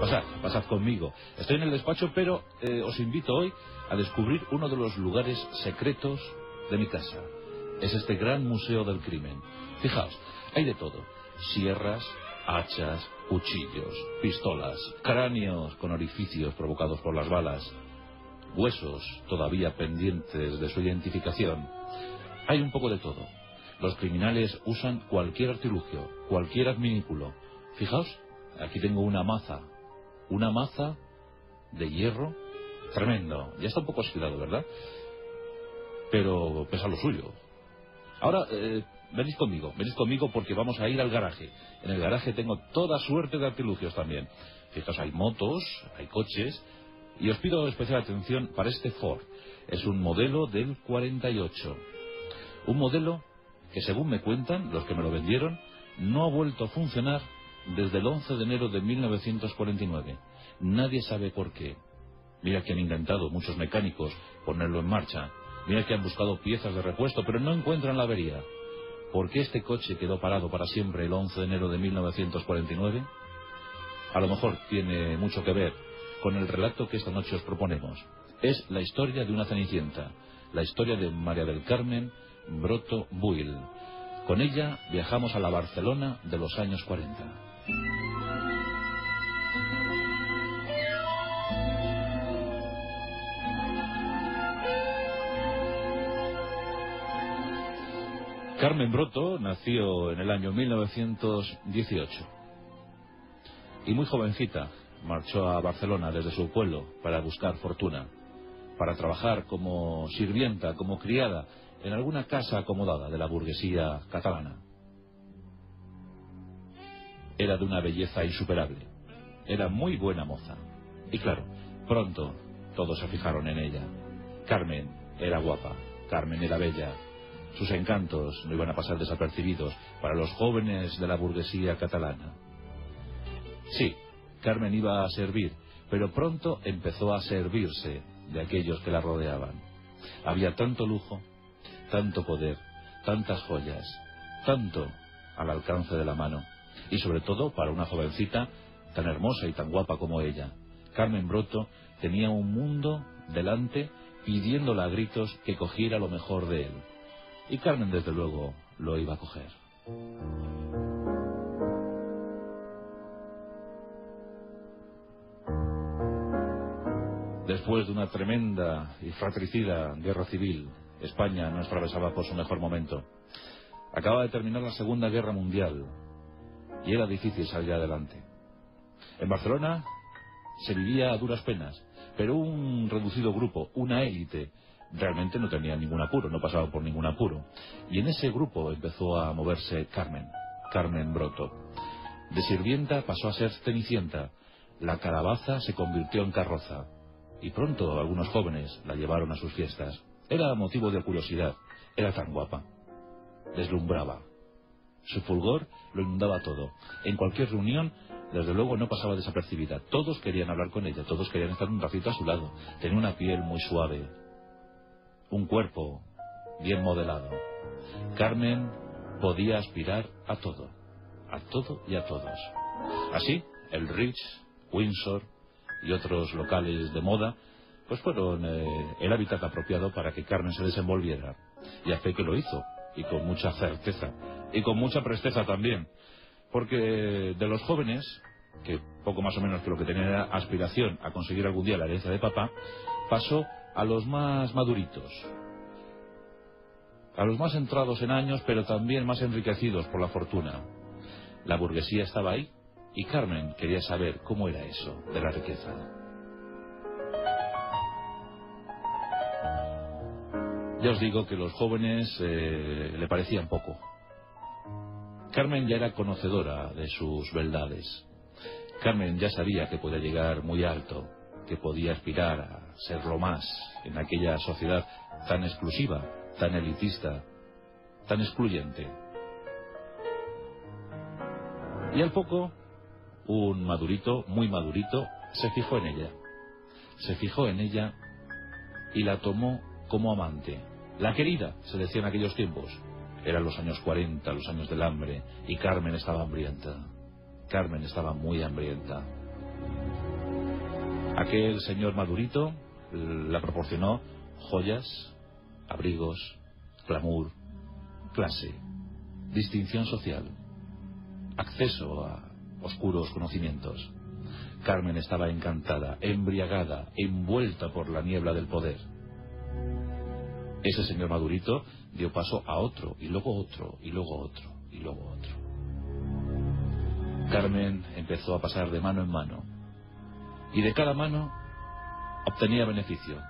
Pasad conmigo. Estoy en el despacho, pero os invito hoy a descubrir uno de los lugares secretos de mi casa. Es este gran museo del crimen. Fijaos, hay de todo. Sierras, hachas, cuchillos, pistolas, cráneos con orificios provocados por las balas, huesos todavía pendientes de su identificación. Hay un poco de todo. Los criminales usan cualquier artilugio, cualquier adminículo. Fijaos, aquí tengo una maza de hierro tremendo. Ya está un poco oxidado, ¿verdad? Pero pesa lo suyo. Ahora, venid conmigo porque vamos a ir al garaje. En el garaje tengo toda suerte de artilugios también. Fijaos, hay motos, hay coches, y os pido especial atención para este Ford. Es un modelo del 48. Un modelo que, según me cuentan los que me lo vendieron, no ha vuelto a funcionar desde el 11 de enero de 1949. Nadie sabe por qué. Mira que han intentado muchos mecánicos ponerlo en marcha. Mira que han buscado piezas de repuesto, pero no encuentran la avería. ¿Por qué este coche quedó parado para siempre el 11 de enero de 1949? A lo mejor tiene mucho que ver con el relato que esta noche os proponemos. Es la historia de una cenicienta, la historia de María del Carmen Broto Buil. Con ella viajamos a la Barcelona de los años 40. Carmen Broto nació en el año 1918 y muy jovencita marchó a Barcelona desde su pueblo para buscar fortuna, para trabajar como sirvienta, como criada en alguna casa acomodada de la burguesía catalana. Era de una belleza insuperable, era muy buena moza y claro, pronto todos se fijaron en ella. Carmen era guapa, Carmen era bella. Sus encantos no iban a pasar desapercibidos para los jóvenes de la burguesía catalana. Sí, Carmen iba a servir, pero pronto empezó a servirse de aquellos que la rodeaban. Había tanto lujo, tanto poder, tantas joyas, tanto al alcance de la mano. Y sobre todo para una jovencita tan hermosa y tan guapa como ella. Carmen Broto tenía un mundo delante pidiéndole a gritos que cogiera lo mejor de él. Y Carmen, desde luego, lo iba a coger. Después de una tremenda y fratricida guerra civil, España no atravesaba por su mejor momento. Acaba de terminar la Segunda Guerra Mundial y era difícil salir adelante. En Barcelona se vivía a duras penas, pero un reducido grupo, una élite, realmente no tenía ningún apuro, no pasaba por ningún apuro. Y en ese grupo empezó a moverse Carmen Broto. De sirvienta pasó a ser cenicienta. La calabaza se convirtió en carroza. Y pronto algunos jóvenes la llevaron a sus fiestas. Era motivo de curiosidad. Era tan guapa. Deslumbraba. Su fulgor lo inundaba todo. En cualquier reunión, desde luego, no pasaba desapercibida. Todos querían hablar con ella, todos querían estar un ratito a su lado. Tenía una piel muy suave, un cuerpo bien modelado. Carmen podía aspirar a todo y a todos. Así, el Ritz, Windsor y otros locales de moda pues fueron el hábitat apropiado para que Carmen se desenvolviera. Y a fe que lo hizo, y con mucha certeza, y con mucha presteza también, porque de los jóvenes, que poco más o menos que lo que tenían era aspiración a conseguir algún día la herencia de papá, pasó a los más maduritos, a los más entrados en años, pero también más enriquecidos por la fortuna. La burguesía estaba ahí, y Carmen quería saber cómo era eso de la riqueza. Ya os digo que los jóvenes le parecían poco. Carmen ya era conocedora de sus beldades. Carmen ya sabía que podía llegar muy alto, que podía aspirar a ser lo más en aquella sociedad tan exclusiva, tan elitista, tan excluyente. Y al poco, un madurito, muy madurito, se fijó en ella y la tomó como amante. La querida, se decía en aquellos tiempos. Eran los años 40, los años del hambre, y Carmen estaba hambrienta. Carmen estaba muy hambrienta. Aquel señor Madurito le proporcionó joyas, abrigos, glamour, clase, distinción social, acceso a oscuros conocimientos. Carmen estaba encantada, embriagada, envuelta por la niebla del poder. Ese señor Madurito dio paso a otro, y luego otro, y luego otro, y luego otro. Carmen empezó a pasar de mano en mano, y de cada mano obtenía beneficio.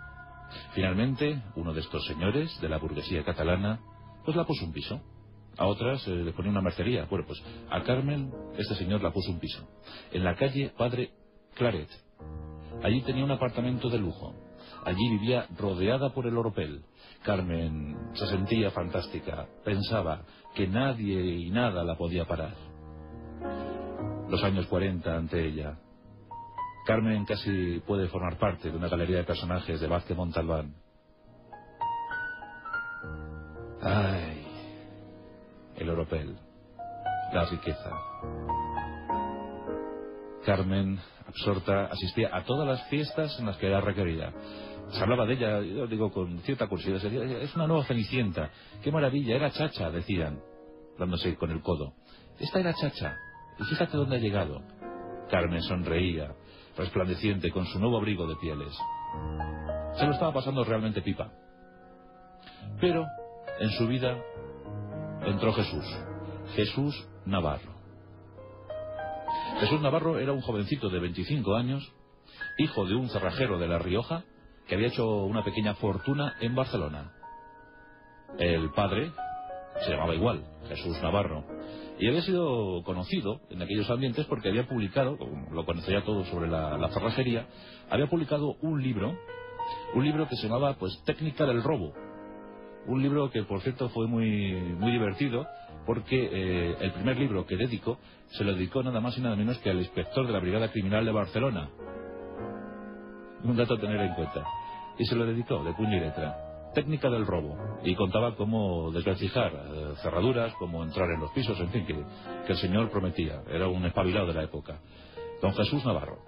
Finalmente, uno de estos señores de la burguesía catalana, pues la puso un piso. A otras le ponía una mercería. Bueno, pues a Carmen este señor la puso un piso en la calle Padre Claret. Allí tenía un apartamento de lujo. Allí vivía rodeada por el oropel. Carmen se sentía fantástica. Pensaba que nadie y nada la podía parar. Los años 40 ante ella. Carmen casi puede formar parte de una galería de personajes de Vázquez Montalbán. Ay, el oropel, la riqueza. Carmen, absorta, asistía a todas las fiestas en las que era requerida. Se hablaba de ella, yo digo con cierta curiosidad, se decía, es una nueva Cenicienta, qué maravilla, era Chacha, decían, dándose con el codo. Esta era Chacha, y fíjate dónde ha llegado. Carmen sonreía, resplandeciente, con su nuevo abrigo de pieles. Se lo estaba pasando realmente pipa. Pero en su vida entró Jesús Navarro. Jesús Navarro era un jovencito de 25 años, hijo de un cerrajero de La Rioja, que había hecho una pequeña fortuna en Barcelona. El padre se llamaba igual, Jesús Navarro, y había sido conocido en aquellos ambientes porque había publicado, lo conocía todo sobre la cerrajería, había publicado un libro que se llamaba pues Técnica del Robo. Un libro que, por cierto, fue muy divertido, porque el primer libro que dedicó se lo dedicó nada más y nada menos que al inspector de la Brigada Criminal de Barcelona. Un dato a tener en cuenta. Y se lo dedicó de puño y letra. Técnica del robo. Y contaba cómo desvencijar cerraduras, cómo entrar en los pisos, en fin, que el señor prometía. Era un espabilado de la época. Don Jesús Navarro.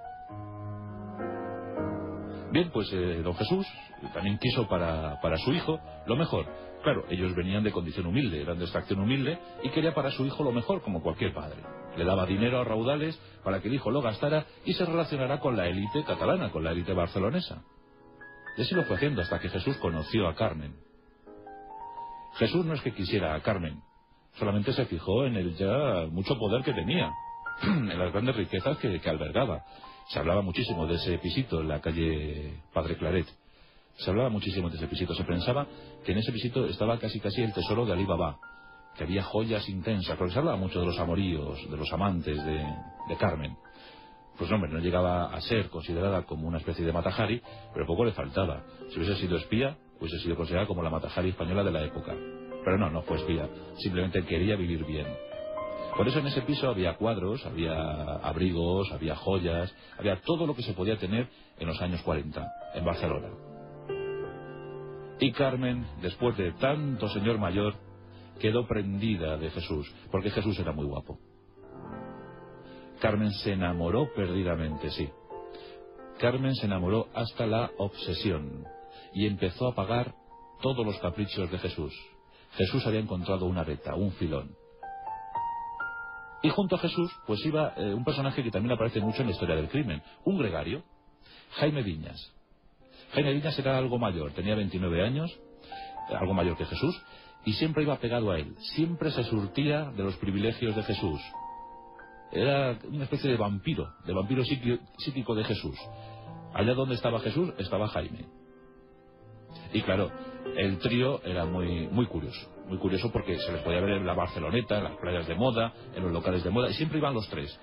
Bien, pues don Jesús también quiso para su hijo lo mejor. Claro, ellos venían de condición humilde, eran de extracción humilde, y quería para su hijo lo mejor, como cualquier padre. Le daba dinero a raudales para que el hijo lo gastara y se relacionara con la élite catalana, con la élite barcelonesa. Y así lo fue haciendo hasta que Jesús conoció a Carmen. Jesús no es que quisiera a Carmen, solamente se fijó en el ya mucho poder que tenía, en las grandes riquezas que albergaba. Se hablaba muchísimo de ese pisito en la calle Padre Claret. Se hablaba muchísimo de ese pisito. Se pensaba que en ese pisito estaba casi el tesoro de Alí Baba, que había joyas intensas, porque se hablaba mucho de los amoríos, de los amantes de Carmen. Pues no, hombre, no llegaba a ser considerada como una especie de Mata-Hari, pero poco le faltaba. Si hubiese sido espía, hubiese sido considerada como la Mata-Hari española de la época. Pero no fue espía. Simplemente quería vivir bien. Por eso en ese piso había cuadros, había abrigos, había joyas, había todo lo que se podía tener en los años 40, en Barcelona. Y Carmen, después de tanto señor mayor, quedó prendida de Jesús, porque Jesús era muy guapo. Carmen se enamoró perdidamente, sí. Carmen se enamoró hasta la obsesión y empezó a pagar todos los caprichos de Jesús. Jesús había encontrado una veta, un filón. Y junto a Jesús, pues iba un personaje que también aparece mucho en la historia del crimen, un gregario, Jaime Viñas. Jaime Viñas era algo mayor, tenía 29 años, algo mayor que Jesús, y siempre iba pegado a él, siempre se surtía de los privilegios de Jesús. Era una especie de vampiro psíquico de Jesús. Allá donde estaba Jesús, estaba Jaime. Y claro, el trío era muy curioso porque se les podía ver en la Barceloneta, en las playas de moda, en los locales de moda, y siempre iban los tres.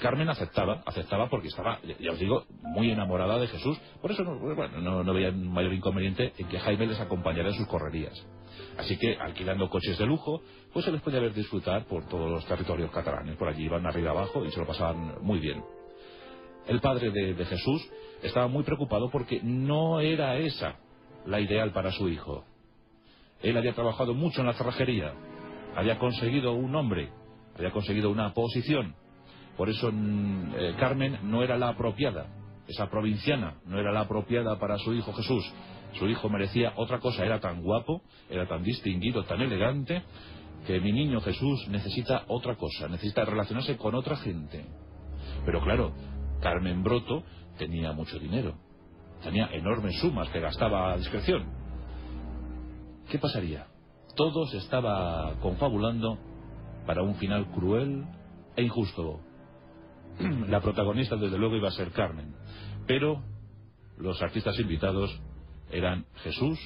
Carmen aceptaba porque estaba, ya os digo, muy enamorada de Jesús. Por eso no veía mayor inconveniente en que Jaime les acompañara en sus correrías. Así que, alquilando coches de lujo, pues se les podía ver disfrutar por todos los territorios catalanes. Por allí iban arriba abajo y se lo pasaban muy bien. El padre de Jesús estaba muy preocupado porque no era esa la ideal para su hijo. Él había trabajado mucho en la cerrajería, había conseguido un nombre, había conseguido una posición. Por eso Carmen no era la apropiada. esa provinciana, no era la apropiada para su hijo Jesús. Su hijo merecía otra cosa, era tan guapo, era tan distinguido, tan elegante, que mi niño Jesús necesita otra cosa, necesita relacionarse con otra gente. Pero claro, Carmen Broto tenía mucho dinero, tenía enormes sumas que gastaba a discreción. ¿Qué pasaría? Todo se estaba confabulando para un final cruel e injusto. La protagonista desde luego iba a ser Carmen, pero los artistas invitados eran Jesús,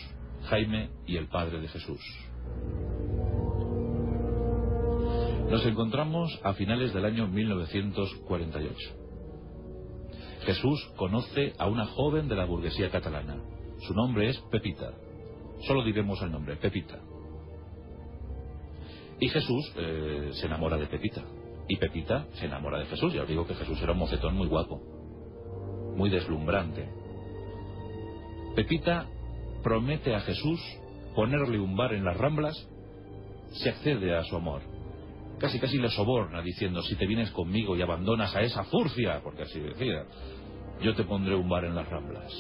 Jaime y el padre de Jesús. Nos encontramos a finales del año 1948. Jesús conoce a una joven de la burguesía catalana. Su nombre es Pepita. Solo diremos el nombre, Pepita. Y Jesús se enamora de Pepita. Y Pepita se enamora de Jesús. Ya os digo que Jesús era un mocetón muy guapo, muy deslumbrante. Pepita promete a Jesús ponerle un bar en las Ramblas si accede a su amor. Casi le soborna diciendo: si te vienes conmigo y abandonas a esa furcia, porque así decía, yo te pondré un bar en las Ramblas.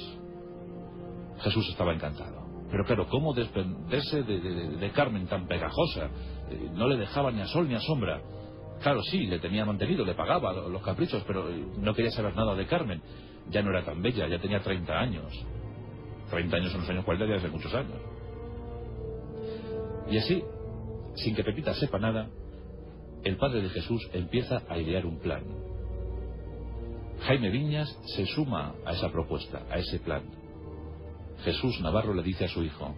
Jesús estaba encantado. Pero claro, ¿cómo desprenderse de Carmen tan pegajosa? No le dejaba ni a sol ni a sombra. Claro, sí, le tenía mantenido, le pagaba los caprichos, pero no quería saber nada de Carmen. Ya no era tan bella, ya tenía 30 años. 30 años en los años 40 ya hace muchos años. Y así, sin que Pepita sepa nada, el padre de Jesús empieza a idear un plan. Jaime Viñas se suma a esa propuesta, a ese plan. Jesús Navarro le dice a su hijo: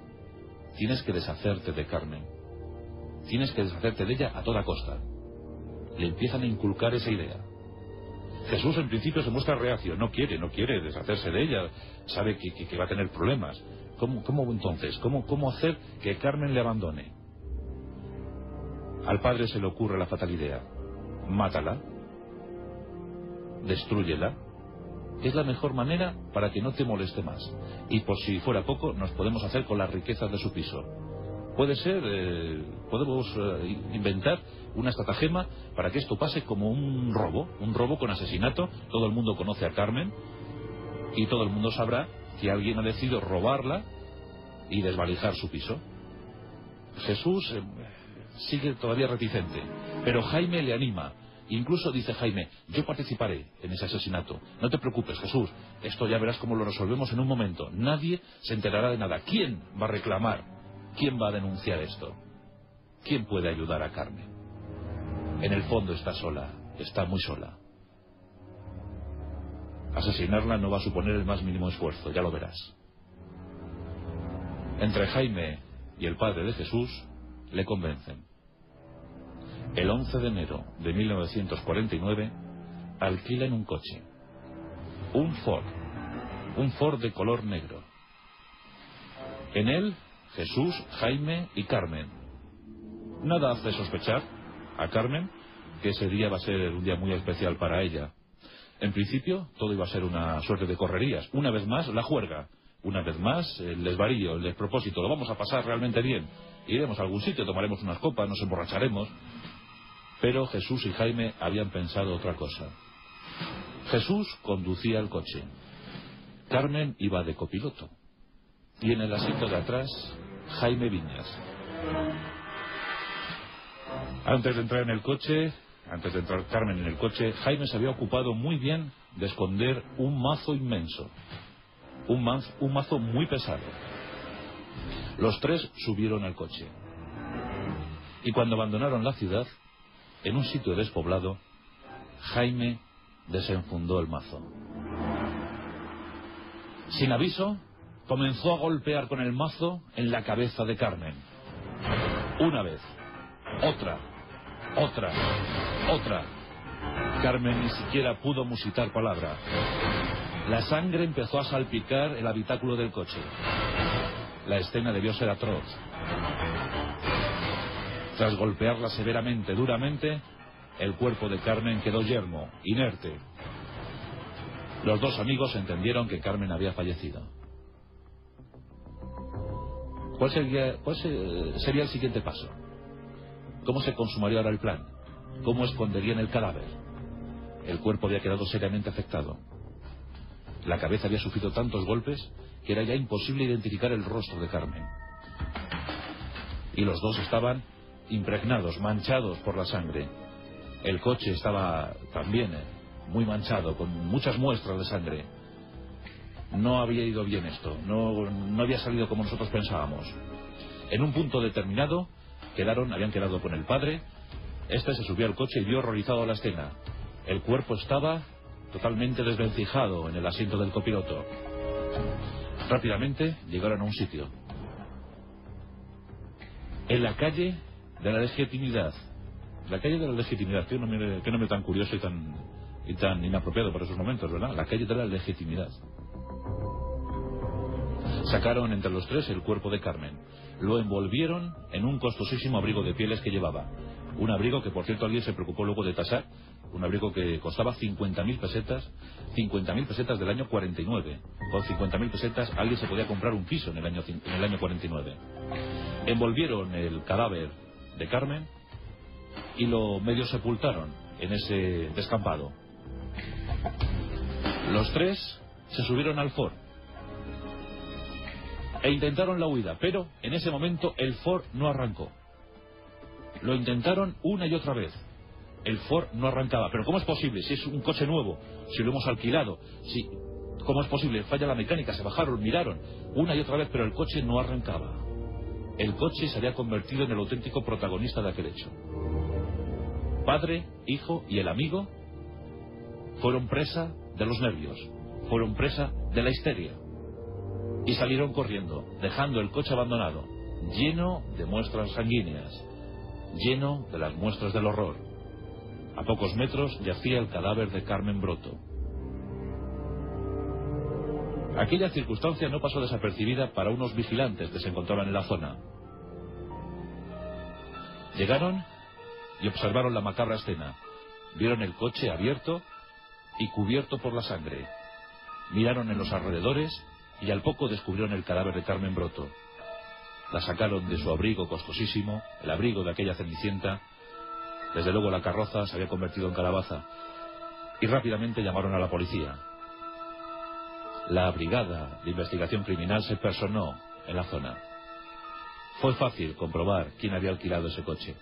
tienes que deshacerte de Carmen, tienes que deshacerte de ella a toda costa. Le empiezan a inculcar esa idea. Jesús en principio se muestra reacio, no quiere deshacerse de ella, sabe que va a tener problemas. ¿Cómo entonces? ¿Cómo hacer que Carmen le abandone? Al padre se le ocurre la fatal idea: mátala, destrúyela. Es la mejor manera para que no te moleste más. Y por si fuera poco, nos podemos hacer con las riquezas de su piso. Puede ser, podemos inventar una estratagema para que esto pase como un robo con asesinato. Todo el mundo conoce a Carmen y todo el mundo sabrá que alguien ha decidido robarla y desvalijar su piso. Jesús sigue todavía reticente, pero Jaime le anima. Incluso dice Jaime: yo participaré en ese asesinato, no te preocupes, Jesús, esto ya verás cómo lo resolvemos en un momento, nadie se enterará de nada. ¿Quién va a reclamar? ¿Quién va a denunciar esto? ¿Quién puede ayudar a Carmen? En el fondo está sola, está muy sola. Asesinarla no va a suponer el más mínimo esfuerzo, ya lo verás. Entre Jaime y el padre de Jesús le convencen. El 11 de enero de 1949 alquilan un coche, un Ford de color negro. En él, Jesús, Jaime y Carmen. Nada hace sospechar a Carmen que ese día va a ser un día muy especial para ella. En principio, todo iba a ser una suerte de correrías. Una vez más, la juerga. Una vez más, el desvarío, el despropósito. Lo vamos a pasar realmente bien. Iremos a algún sitio, tomaremos unas copas, nos emborracharemos. Pero Jesús y Jaime habían pensado otra cosa. Jesús conducía el coche. Carmen iba de copiloto. Y en el asiento de atrás, Jaime Viñas. Antes de entrar Carmen en el coche, Jaime se había ocupado muy bien de esconder un mazo inmenso. Un mazo muy pesado. Los tres subieron al coche. Y cuando abandonaron la ciudad, en un sitio despoblado, Jaime desenfundó el mazo. Sin aviso, comenzó a golpear con el mazo en la cabeza de Carmen. Una vez, otra. Carmen ni siquiera pudo musitar palabra. La sangre empezó a salpicar el habitáculo del coche. La escena debió ser atroz. Tras golpearla severamente, duramente, el cuerpo de Carmen quedó yermo, inerte. Los dos amigos entendieron que Carmen había fallecido. ¿Cuál sería el siguiente paso? ¿Cómo se consumaría ahora el plan? ¿Cómo esconderían el cadáver? El cuerpo había quedado seriamente afectado. La cabeza había sufrido tantos golpes que era ya imposible identificar el rostro de Carmen. Y los dos estaban impregnados, manchados por la sangre. El coche estaba también muy manchado, con muchas muestras de sangre. No había ido bien esto, no había salido como nosotros pensábamos. En un punto determinado habían quedado con el padre. Este se subió al coche y vio horrorizado la escena. El cuerpo estaba totalmente desvencijado en el asiento del copiloto. Rápidamente llegaron a un sitio. En la calle de la Legitimidad. La calle de la Legitimidad, qué nombre tan curioso y tan inapropiado para esos momentos, ¿verdad? La calle de la Legitimidad. Sacaron entre los tres el cuerpo de Carmen. Lo envolvieron en un costosísimo abrigo de pieles que llevaba. Un abrigo que, por cierto, alguien se preocupó luego de tasar. Un abrigo que costaba 50.000 pesetas. 50.000 pesetas del año 49. Con 50.000 pesetas alguien se podía comprar un piso en el año 49. Envolvieron el cadáver de Carmen y lo medio sepultaron en ese descampado. Los tres se subieron al Ford e intentaron la huida, pero en ese momento el Ford no arrancó. Lo intentaron una y otra vez. El Ford no arrancaba. ¿Pero cómo es posible? Si es un coche nuevo, si lo hemos alquilado, ¿cómo es posible? Falla la mecánica, se bajaron, miraron una y otra vez, pero el coche no arrancaba. El coche se había convertido en el auténtico protagonista de aquel hecho. Padre, hijo y el amigo fueron presa de los nervios, fueron presa de la histeria. Y salieron corriendo, dejando el coche abandonado, lleno de muestras sanguíneas, lleno de las muestras del horror. A pocos metros yacía el cadáver de Carmen Broto. Aquella circunstancia no pasó desapercibida para unos vigilantes que se encontraban en la zona. Llegaron y observaron la macabra escena. Vieron el coche abierto y cubierto por la sangre. Miraron en los alrededores y al poco descubrieron el cadáver de Carmen Broto. La sacaron de su abrigo costosísimo, el abrigo de aquella cenicienta. Desde luego la carroza se había convertido en calabaza. Y rápidamente llamaron a la policía. La brigada de investigación criminal se personó en la zona. Fue fácil comprobar quién había alquilado ese coche.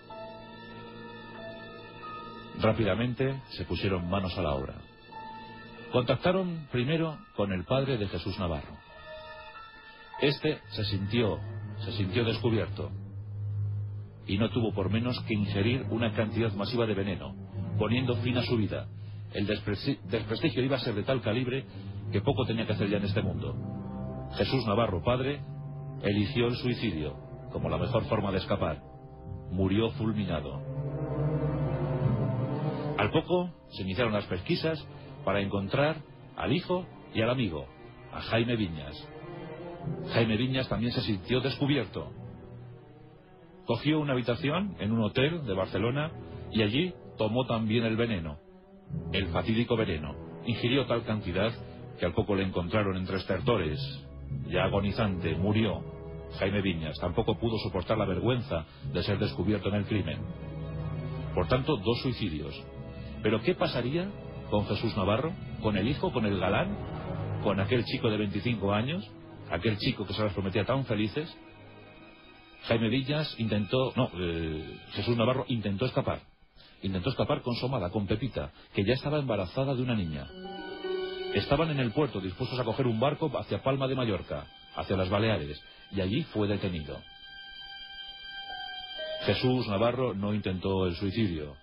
Rápidamente se pusieron manos a la obra. Contactaron primero con el padre de Jesús Navarro. Este se sintió descubierto y no tuvo por menos que ingerir una cantidad masiva de veneno, poniendo fin a su vida. El desprestigio iba a ser de tal calibre que poco tenía que hacer ya en este mundo. Jesús Navarro, padre, eligió el suicidio como la mejor forma de escapar. Murió fulminado. Al poco se iniciaron las pesquisas para encontrar al hijo y al amigo, a Jaime Viñas. Jaime Viñas también se sintió descubierto. Cogió una habitación en un hotel de Barcelona y allí tomó también el veneno, el fatídico veneno. Ingirió tal cantidad que al poco le encontraron entre estertores. Ya agonizante, murió. Jaime Viñas tampoco pudo soportar la vergüenza de ser descubierto en el crimen. Por tanto, 2 suicidios. ¿Pero qué pasaría con Jesús Navarro? ¿Con el hijo, con el galán? ¿Con aquel chico de 25 años? ¿Aquel chico que se las prometía tan felices? Jesús Navarro intentó escapar. Intentó escapar con su amada, con Pepita, que ya estaba embarazada de una niña. Estaban en el puerto dispuestos a coger un barco hacia Palma de Mallorca, hacia las Baleares, y allí fue detenido. Jesús Navarro no intentó el suicidio.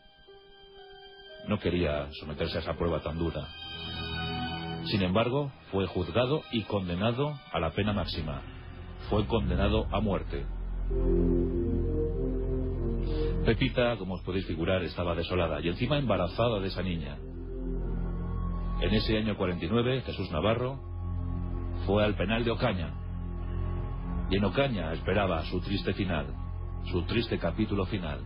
No quería someterse a esa prueba tan dura. Sin embargo, fue juzgado y condenado a la pena máxima. Fue condenado a muerte. Pepita, como os podéis figurar, estaba desolada y encima embarazada de esa niña. En ese año 49, Jesús Navarro fue al penal de Ocaña. Y en Ocaña esperaba su triste final, su triste capítulo final.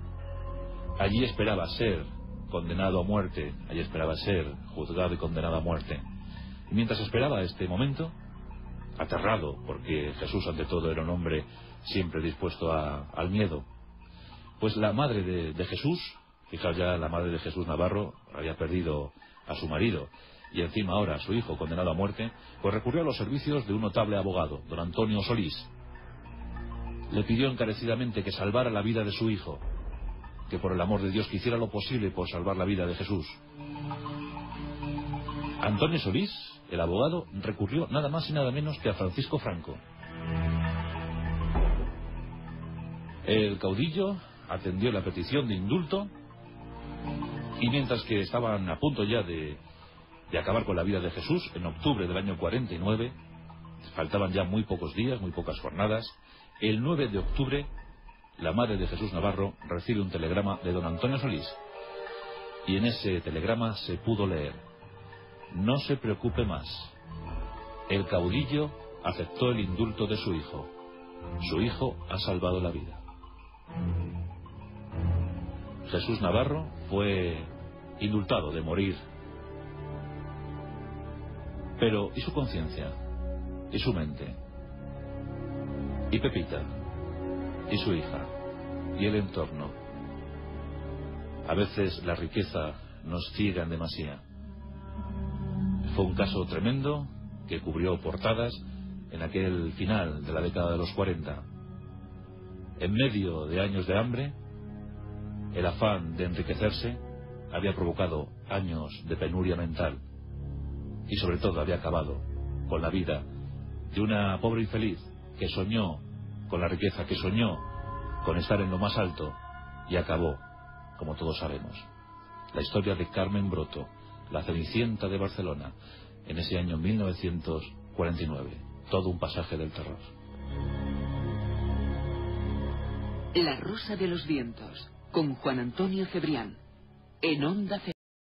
Allí esperaba ser condenado a muerte, allí esperaba ser juzgado y condenado a muerte. Y mientras esperaba este momento, aterrado, porque Jesús ante todo era un hombre siempre dispuesto al miedo, pues la madre de Jesús, fijaos ya, la madre de Jesús Navarro había perdido a su marido, y encima ahora su hijo condenado a muerte, pues recurrió a los servicios de un notable abogado, don Antonio Solís. Le pidió encarecidamente que salvara la vida de su hijo, que por el amor de Dios que hiciera lo posible por salvar la vida de Jesús. Antonio Solís, el abogado, recurrió nada más y nada menos que a Francisco Franco. El caudillo atendió la petición de indulto y mientras que estaban a punto ya de acabar con la vida de Jesús, en octubre del año 49, faltaban ya muy pocos días, muy pocas jornadas, el 9 de octubre, la madre de Jesús Navarro recibe un telegrama de don Antonio Solís. Y en ese telegrama se pudo leer: no se preocupe más. El caudillo aceptó el indulto de su hijo. Su hijo ha salvado la vida. Jesús Navarro fue indultado de morir. Pero, ¿y su conciencia? ¿Y su mente? ¿Y Pepita? ¿Y su hija? ¿Y el entorno? A veces la riqueza nos ciega en demasía. Fue un caso tremendo que cubrió portadas en aquel final de la década de los 40. En medio de años de hambre, el afán de enriquecerse había provocado años de penuria mental y sobre todo había acabado con la vida de una pobre infeliz que soñó con la riqueza, que soñó con estar en lo más alto y acabó, como todos sabemos. La historia de Carmen Broto, la Cenicienta de Barcelona, en ese año 1949. Todo un pasaje del terror. La Rosa de los Vientos, con Juan Antonio Cebrián, en Onda Cero.